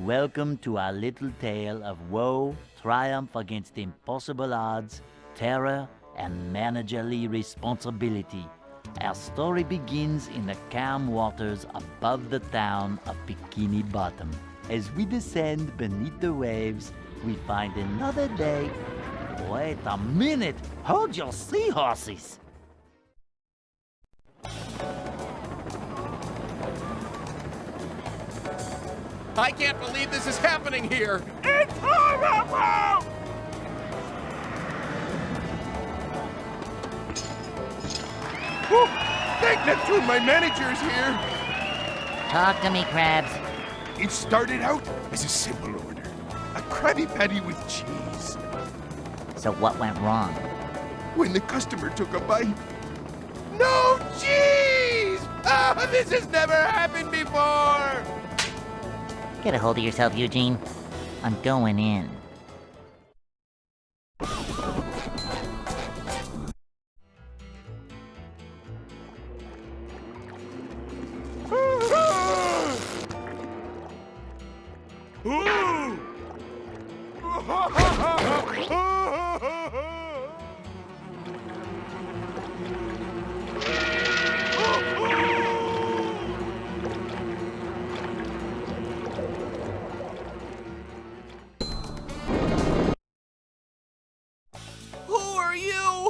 Welcome to our little tale of woe, triumph against impossible odds, terror, and managerly responsibility. Our story begins in the calm waters above the town of Bikini Bottom. As we descend beneath the waves, we find another day. Wait a minute! Hold your seahorses! I can't believe this is happening here! It's horrible! Whew. King Neptune, my manager's here! Talk to me, Krabs. It started out as a simple order. A Krabby Patty with cheese. So what went wrong? When the customer took a bite, no cheese! Oh, this has never happened before! Get a hold of yourself, Eugene. I'm going in.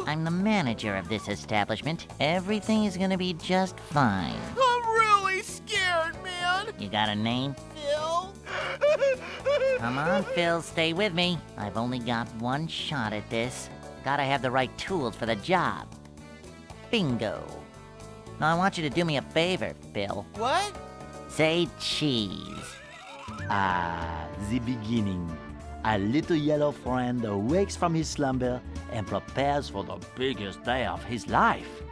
I'm the manager of this establishment. Everything is gonna be just fine. I'm really scared, man! You got a name? Phil? Come on, Phil, stay with me. I've only got one shot at this. Gotta have the right tools for the job. Bingo. Now I want you to do me a favor, Phil. What? Say cheese. The beginning. A little yellow friend awakes from his slumber and prepares for the biggest day of his life.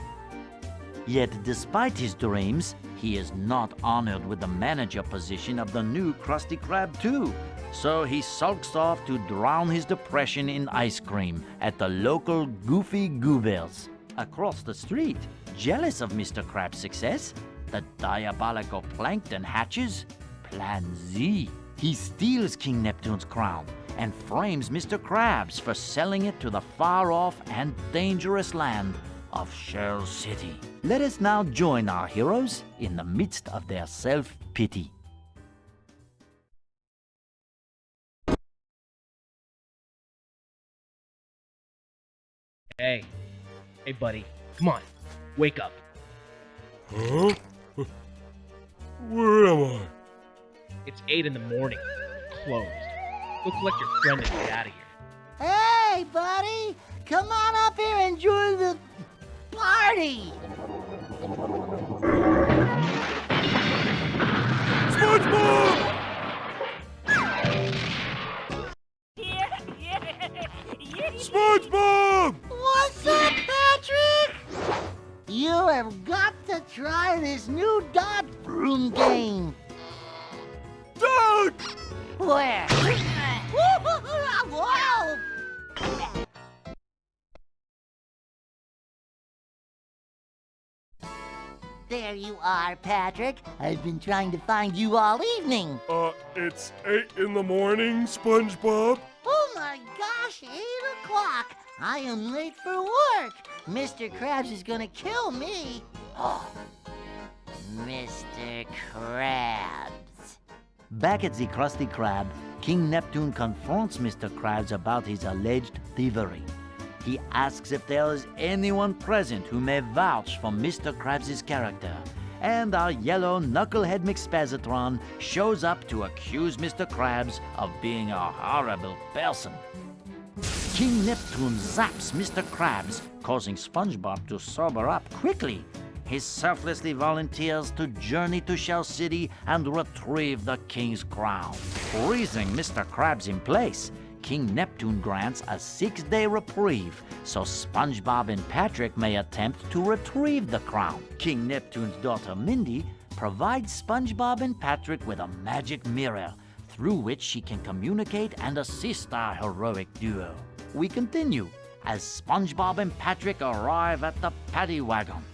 Yet, despite his dreams, he is not honored with the manager position of the new Krusty Krab 2. So he sulks off to drown his depression in ice cream at the local Goofy Goobers. Across the street, jealous of Mr. Krab's success, the diabolical Plankton hatches Plan Z. He steals King Neptune's crown and frames Mr. Krabs for selling it to the far-off and dangerous land of Shell City. Let us now join our heroes in the midst of their self-pity. Hey, buddy, come on, wake up. Huh? Where am I? It's 8 in the morning, closed. Go collect your friend and get out of here. Hey, buddy! Come on up here and join the party! SpongeBob! SpongeBob! What's up, Patrick? You have got to try this new dot broom game. Dog! Where? Whoa! There you are, Patrick. I've been trying to find you all evening. It's 8 in the morning, SpongeBob. Oh my gosh, 8 o'clock. I am late for work. Mr. Krabs is gonna kill me. Oh, Mr. Krabs. Back at the Krusty Krab, King Neptune confronts Mr. Krabs about his alleged thievery. He asks if there is anyone present who may vouch for Mr. Krabs' character, and our yellow knucklehead McSpazatron shows up to accuse Mr. Krabs of being a horrible person. King Neptune zaps Mr. Krabs, causing SpongeBob to sober up quickly. He selflessly volunteers to journey to Shell City and retrieve the King's crown. Freezing Mr. Krabs in place, King Neptune grants a 6-day reprieve so SpongeBob and Patrick may attempt to retrieve the crown. King Neptune's daughter Mindy provides SpongeBob and Patrick with a magic mirror through which she can communicate and assist our heroic duo. We continue as SpongeBob and Patrick arrive at the paddy wagon.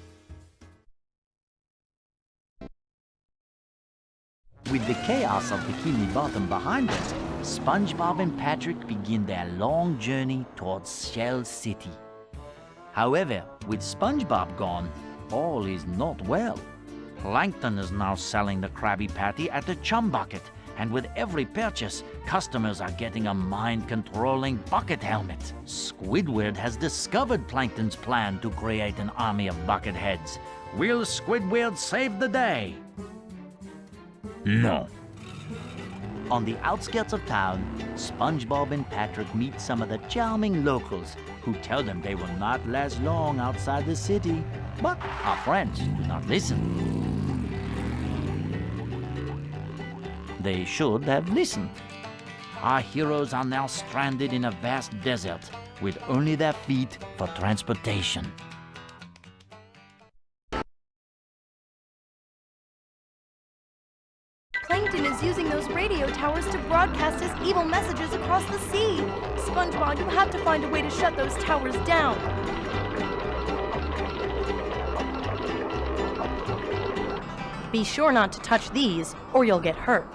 With the chaos of Bikini Bottom behind them, SpongeBob and Patrick begin their long journey towards Shell City. However, with SpongeBob gone, all is not well. Plankton is now selling the Krabby Patty at the Chum Bucket, and with every purchase, customers are getting a mind-controlling bucket helmet. Squidward has discovered Plankton's plan to create an army of bucket heads. Will Squidward save the day? No. On the outskirts of town, SpongeBob and Patrick meet some of the charming locals who tell them they will not last long outside the city. But our friends do not listen. They should have listened. Our heroes are now stranded in a vast desert with only their feet for transportation. Plankton is using those radio towers to broadcast his evil messages across the sea. SpongeBob, you have to find a way to shut those towers down. Be sure not to touch these, or you'll get hurt.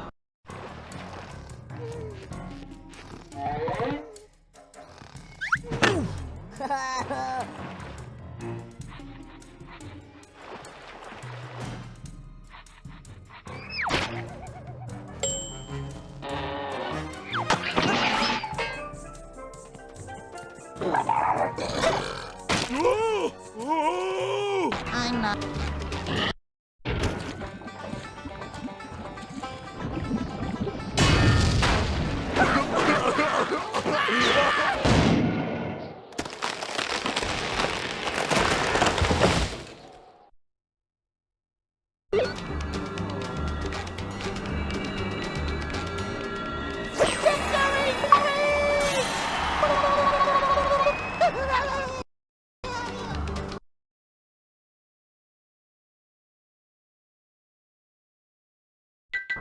I'm not.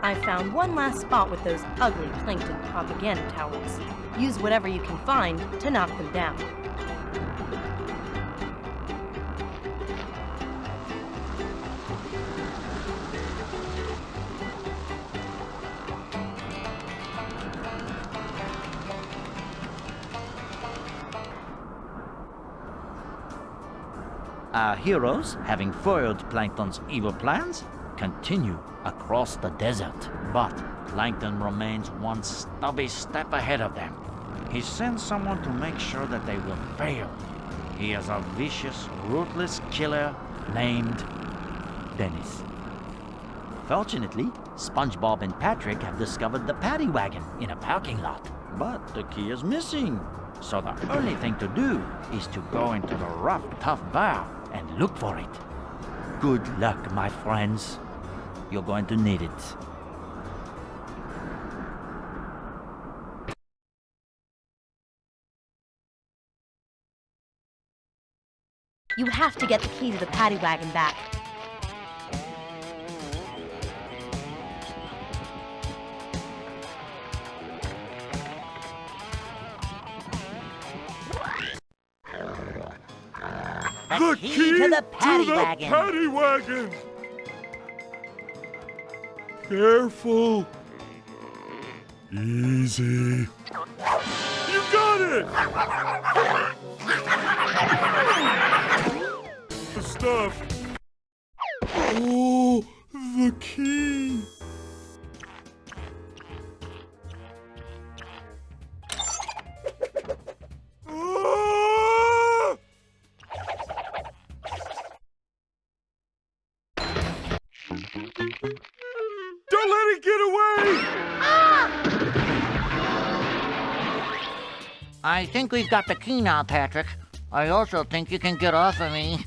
I found one last spot with those ugly plankton propaganda towers. Use whatever you can find to knock them down. Our heroes, having foiled Plankton's evil plans, continue across the desert. But Plankton remains one stubby step ahead of them. He sends someone to make sure that they will fail. He is a vicious, ruthless killer named Dennis. Fortunately, SpongeBob and Patrick have discovered the paddy wagon in a parking lot. But the key is missing. So the only thing to do is to go into the rough, tough bar and look for it. Good luck, my friends. You're going to need it. You have to get the key to the paddy wagon back. The key to the paddy wagon. paddy wagon. Careful. Easy. You got it! The stuff. Oh, the key. Ah! Don't let it get away! I think we've got the key now, Patrick. I also think you can get off of me.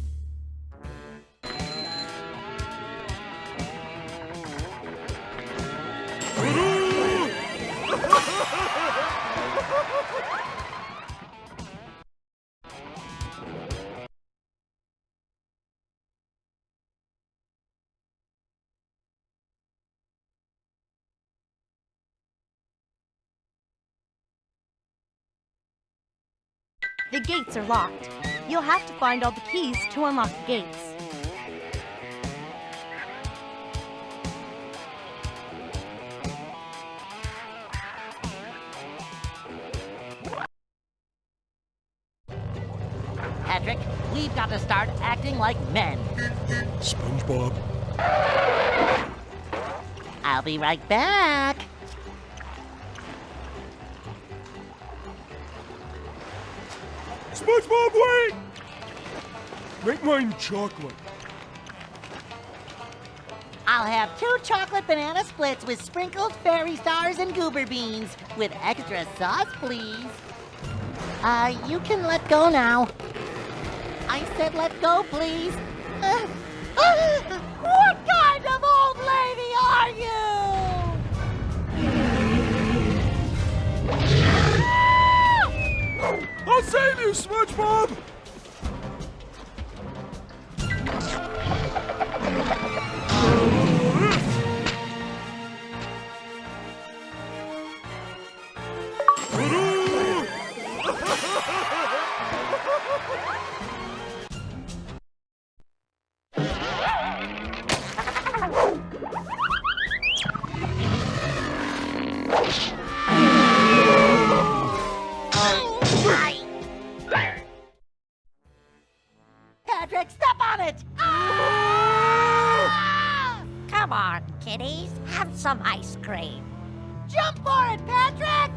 The gates are locked. You'll have to find all the keys to unlock the gates. Patrick. We've got to start acting like men. SpongeBob. I'll be right back. SpongeBob, wait! Make mine chocolate. I'll have 2 chocolate banana splits with sprinkled fairy stars and goober beans. With extra sauce, please. You can let go now. I said let go, please. What kind of old lady are you? I'll save you, SpongeBob! Patrick, step on it! Come on, kiddies. Have some ice cream. Jump for it, Patrick!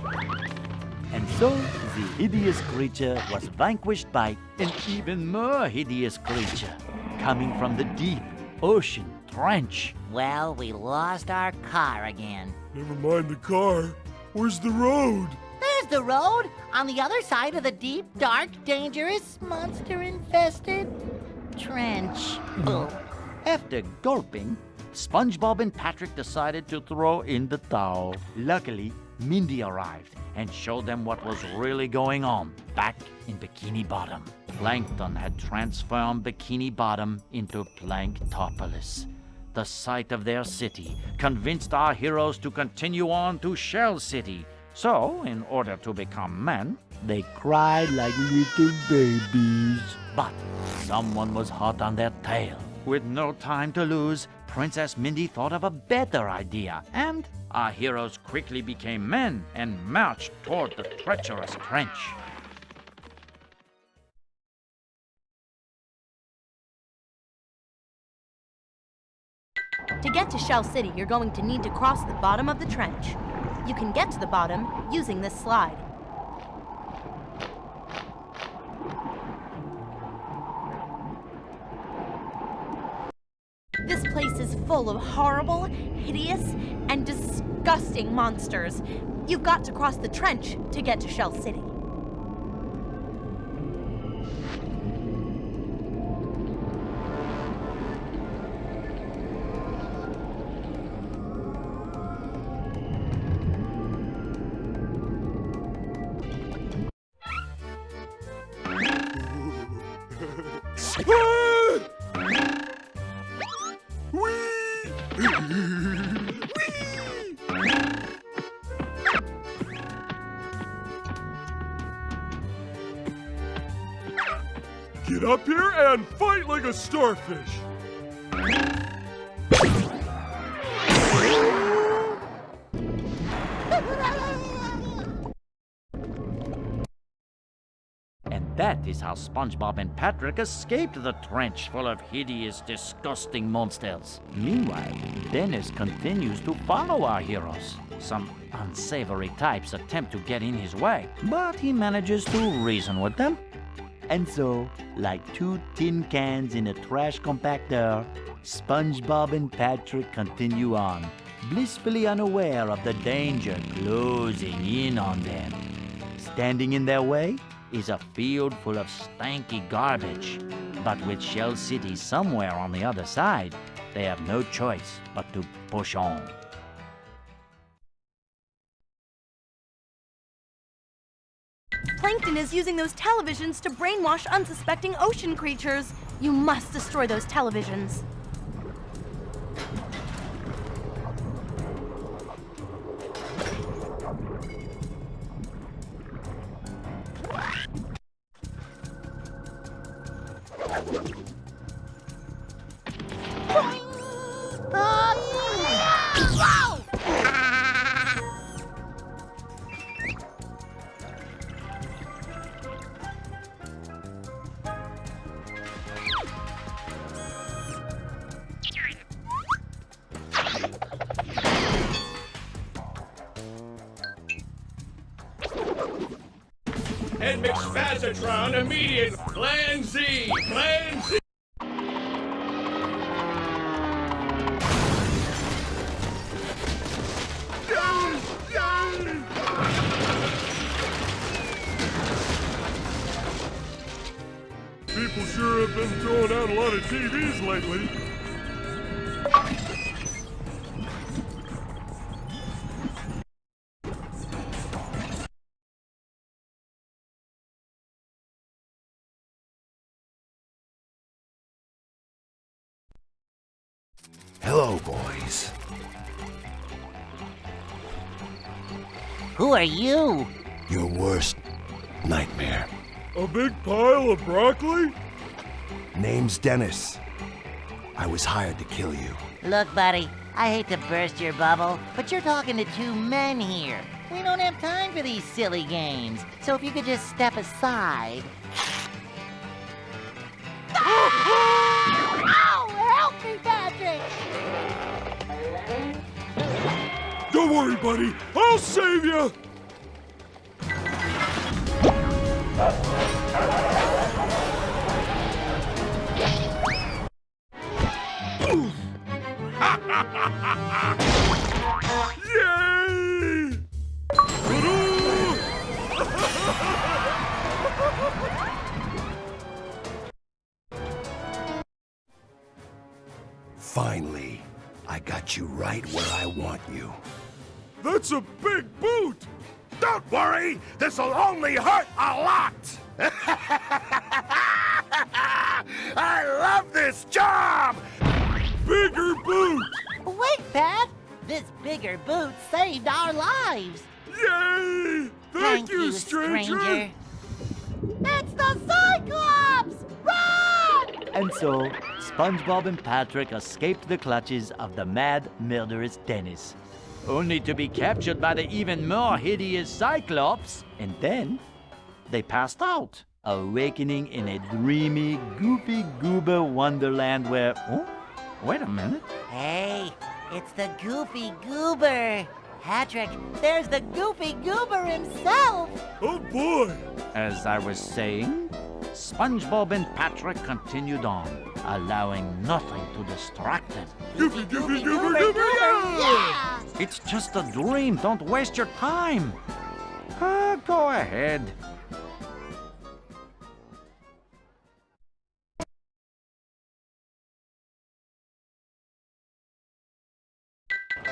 And so the hideous creature was vanquished by an even more hideous creature coming from the deep ocean trench. Well, we lost our car again. Never mind the car. Where's the road? There's the road, on the other side of the deep, dark, dangerous, monster-infested trench. After gulping, SpongeBob and Patrick decided to throw in the towel. Luckily, Mindy arrived and showed them what was really going on back in Bikini Bottom. Plankton had transformed Bikini Bottom into Planktopolis. The sight of their city convinced our heroes to continue on to Shell City. So, in order to become men, they cried like little babies. But someone was hot on their tail. With no time to lose, Princess Mindy thought of a better idea, and our heroes quickly became men and marched toward the treacherous trench. To get to Shell City, you're going to need to cross the bottom of the trench. You can get to the bottom using this slide. This place is full of horrible, hideous, and disgusting monsters. You've got to cross the trench to get to Shell City. Get up here and fight like a starfish. And that is how SpongeBob and Patrick escaped the trench full of hideous, disgusting monsters. Meanwhile, Dennis continues to follow our heroes. Some unsavory types attempt to get in his way, but he manages to reason with them. And so, like 2 tin cans in a trash compactor, SpongeBob and Patrick continue on, blissfully unaware of the danger closing in on them. Standing in their way is a field full of stanky garbage, but with Shell City somewhere on the other side, they have no choice but to push on. Plankton is using those televisions to brainwash unsuspecting ocean creatures. You must destroy those televisions. and McSpazatron immediate. Plan Z! Plan Z! People sure have been throwing out a lot of TVs lately. Hello, boys. Who are you? Your worst nightmare. A big pile of broccoli? Name's Dennis. I was hired to kill you. Look, buddy, I hate to burst your bubble, but you're talking to two men here. We don't have time for these silly games, so if you could just step aside. Ow! Help me, Patrick! Don't worry, buddy. I'll save you! Yay! Finally, I got you right where I want you. That's a big boot! Don't worry! This'll only hurt a lot! I love this job! Bigger boot! Wait, Pat! This bigger boot saved our lives! Yay! Thank you, stranger! It's the Cyclops! Run! And so, SpongeBob and Patrick escaped the clutches of the mad, murderous Dennis, only to be captured by the even more hideous Cyclops, and then they passed out, awakening in a dreamy, goofy goober wonderland where... Oh, wait a minute. Hey, it's the Goofy Goober! Patrick, there's the Goofy Goober himself! Oh boy! As I was saying, SpongeBob and Patrick continued on, allowing nothing to distract them. Goofy, goofy, goober, goober, yeah! It's just a dream. Don't waste your time. Go ahead.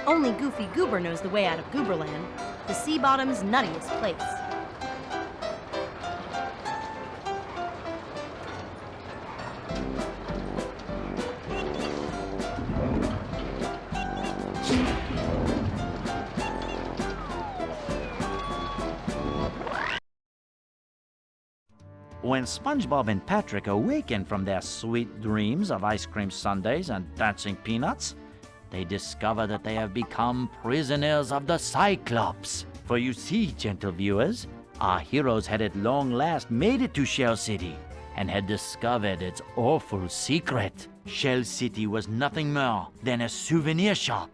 Only Goofy Goober knows the way out of Gooberland, the sea bottom's nuttiest place. When SpongeBob and Patrick awaken from their sweet dreams of ice cream sundaes and dancing peanuts, they discover that they have become prisoners of the Cyclops. For you see, gentle viewers, our heroes had at long last made it to Shell City and had discovered its awful secret. Shell City was nothing more than a souvenir shop.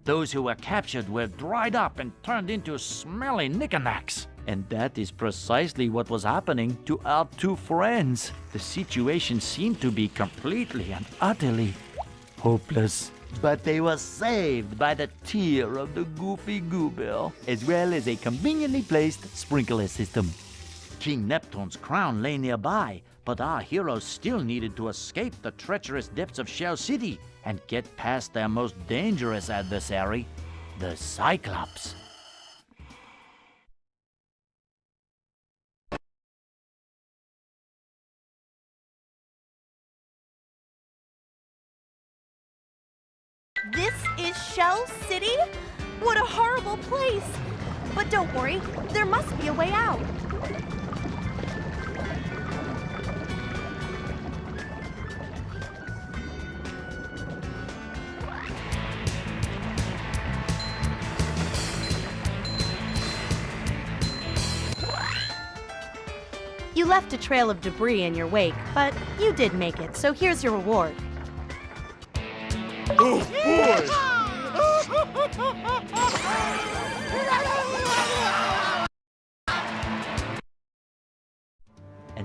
Those who were captured were dried up and turned into smelly knickknacks. And that is precisely what was happening to our two friends. The situation seemed to be completely and utterly hopeless. But they were saved by the tear of the Goofy Goober, as well as a conveniently placed sprinkler system. King Neptune's crown lay nearby, but our heroes still needed to escape the treacherous depths of Shell City and get past their most dangerous adversary, the Cyclops. This is Shell City? What a horrible place! But don't worry, there must be a way out. You left a trail of debris in your wake, but you did make it, so here's your reward. Oh boy!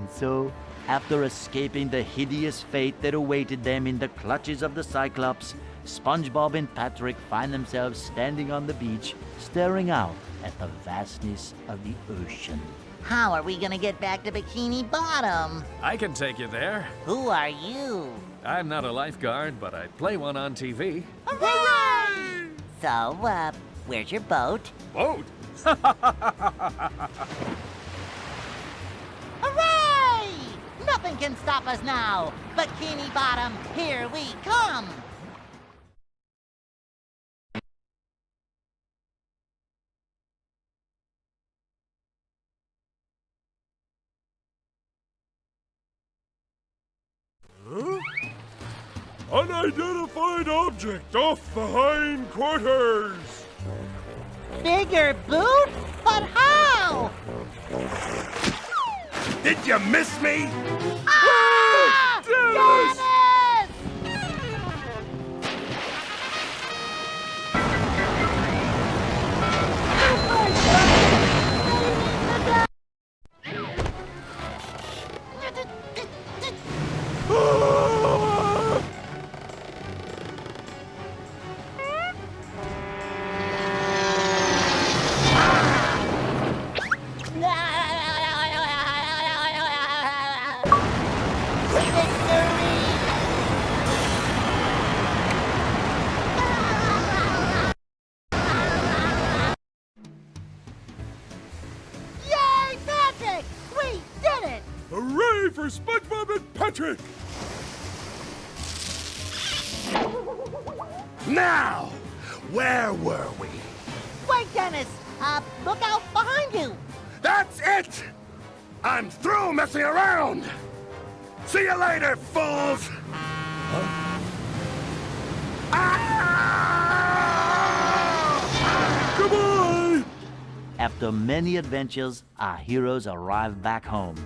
And so, after escaping the hideous fate that awaited them in the clutches of the Cyclops, SpongeBob and Patrick find themselves standing on the beach, staring out at the vastness of the ocean. How are we gonna get back to Bikini Bottom? I can take you there. Who are you? I'm not a lifeguard, but I play one on TV. Hooray! So, where's your boat? Boat? Hooray! Nothing can stop us now. Bikini Bottom, here we come. Unidentified object off the hind quarters! Bigger boot? But how? Did you miss me? Ah! Dennis! Yay, Patrick! We did it! Hooray for SpongeBob and Patrick! Now, where were we? Wait, Dennis! Look out behind you! That's it! I'm through messing around! See you later, fools! Goodbye! After many adventures, our heroes arrive back home.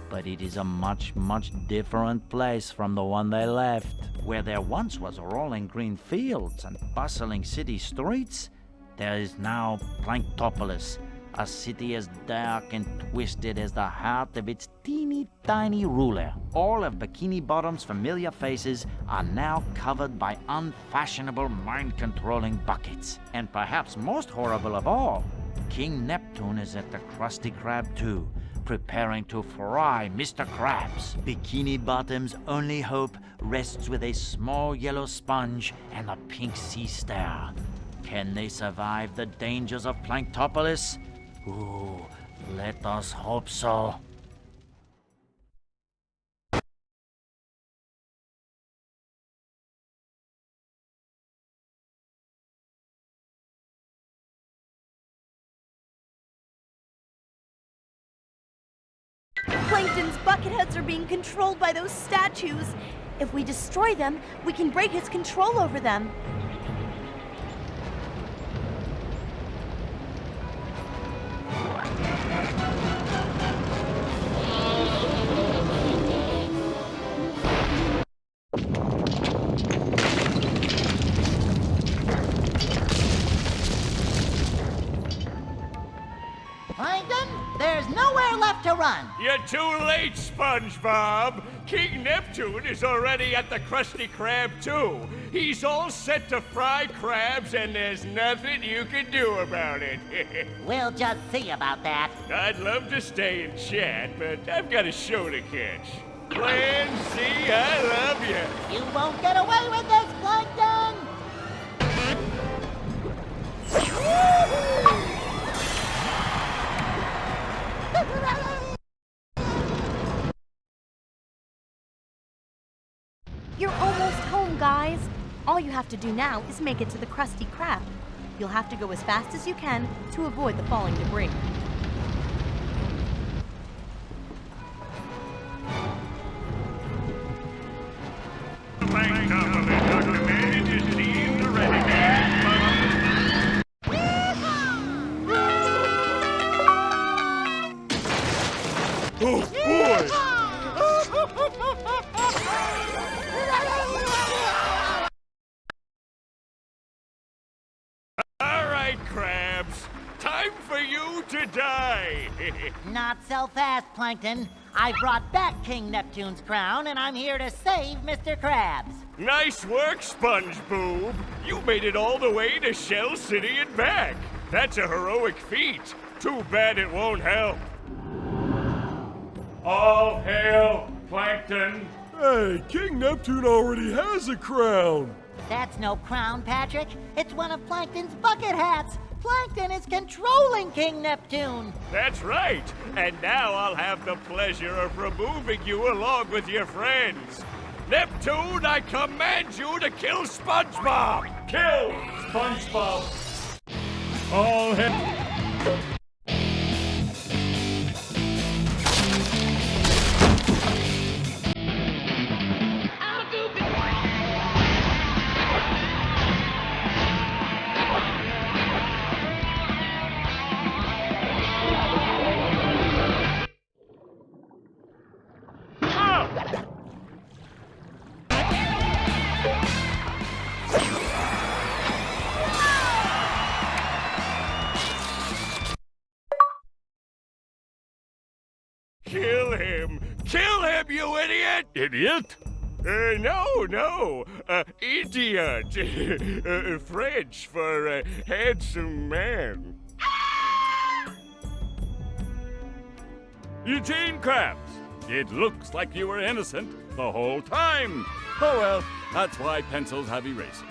But it is a much, much different place from the one they left. Where there once was rolling green fields and bustling city streets, there is now Planktopolis, a city as dark and twisted as the heart of its teeny tiny ruler. All of Bikini Bottom's familiar faces are now covered by unfashionable mind-controlling buckets. And perhaps most horrible of all, King Neptune is at the Krusty Krab too, preparing to fry Mr. Krabs. Bikini Bottom's only hope rests with a small yellow sponge and a pink sea star. Can they survive the dangers of Planktopolis? Ooh, let us hope so. Plankton's bucket heads are being controlled by those statues. If we destroy them, we can break his control over them. Plankton, there's nowhere left to run. You're too late, SpongeBob! King Neptune is already at the Krusty Krab, too. He's all set to fry crabs, and there's nothing you can do about it. We'll just see about that. I'd love to stay and chat, but I've got a show to catch. Plan C, I love you. You won't get away with this, Plankton! You're almost home, guys. All you have to do now is make it to the Krusty Krab. You'll have to go as fast as you can to avoid the falling debris. Oh, boy! All right, crabs. Time for you to die. Not so fast, Plankton. I brought back King Neptune's crown, and I'm here to save Mr. Krabs. Nice work, SpongeBob. You made it all the way to Shell City and back. That's a heroic feat. Too bad it won't help. All hail, Plankton. Hey, King Neptune already has a crown. That's no crown, Patrick. It's one of Plankton's bucket hats. Plankton is controlling King Neptune. That's right. And now I'll have the pleasure of removing you along with your friends. Neptune, I command you to kill SpongeBob! Kill SpongeBob! All hail. Kill him! Kill him, you idiot! Idiot? No. Idiot. French for handsome man. Eugene Krabs, it looks like you were innocent the whole time. Oh well, that's why pencils have erasers.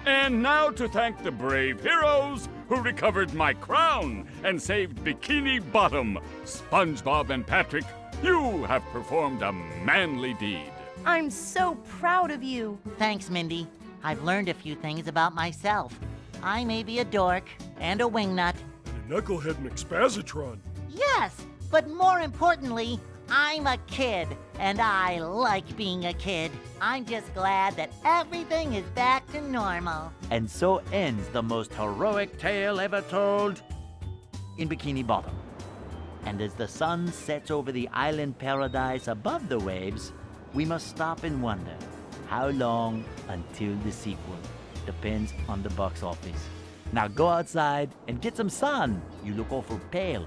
And now to thank the brave heroes who recovered my crown and saved Bikini Bottom, SpongeBob and Patrick, you have performed a manly deed. I'm so proud of you. Thanks, Mindy. I've learned a few things about myself. I may be a dork and a wingnut. The Knucklehead McSpazitron. Yes, but more importantly, I'm a kid, and I like being a kid. I'm just glad that everything is back to normal. And so ends the most heroic tale ever told in Bikini Bottom. And as the sun sets over the island paradise above the waves, we must stop and wonder, how long until the sequel? Depends on the box office. Now go outside and get some sun. You look awful pale.